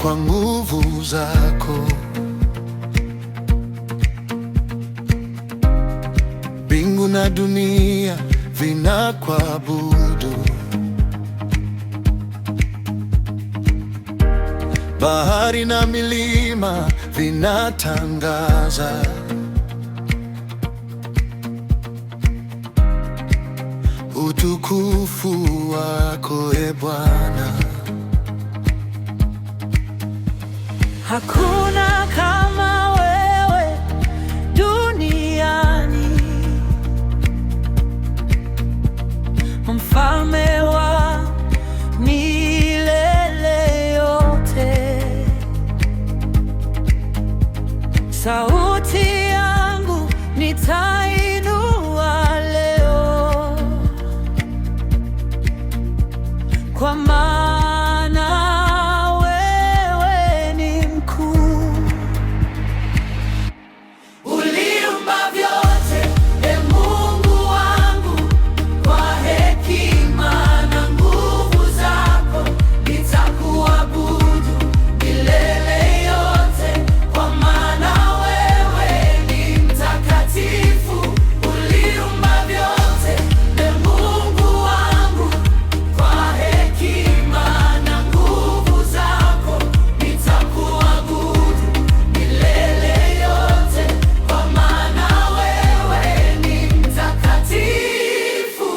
kwa nguvu zako. Mbingu na dunia vinakuabudu, bahari na milima vinatangaza utukufu wako, e Bwana. Hakuna kama wewe duniani, mfalme wa milele yote. Sauti yangu nitainua leo, kwa maana wewe ni mkuu. Uliumba vyote, e Mungu wangu, kwa hekima na nguvu zako nitakuabudu milele yote, kwa maana wewe ni mtakatifu. Uliumba vyote, e Mungu wangu, kwa hekima na nguvu zako nitakuabudu milele yote, kwa maana wewe ni mtakatifu.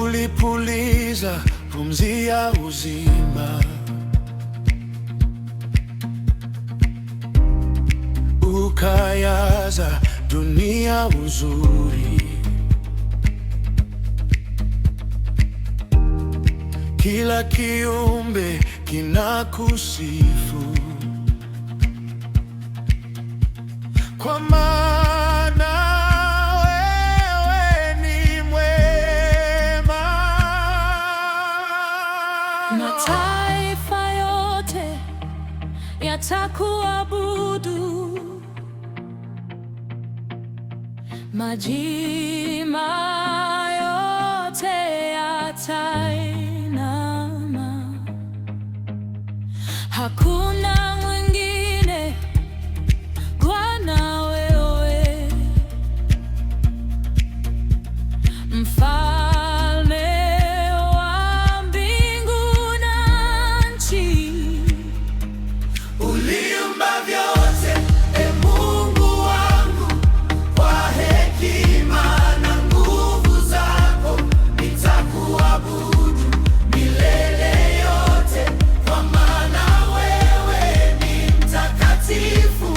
Ulipuliza pumzi ya uzima, ukayaza dunia uzuri. Kila kiumbe kinakusifu, kwa maana wewe ni mwema. Mataifa yote yatakuabudu, majima yote yatainama. Hakuna mwingine Bwana, wewe mfalme wa mbingu na nchi. Uliumba vyote, e Mungu wangu, kwa hekima na nguvu zako nitakuabudu milele yote, kwa maana wewe ni mtakatifu.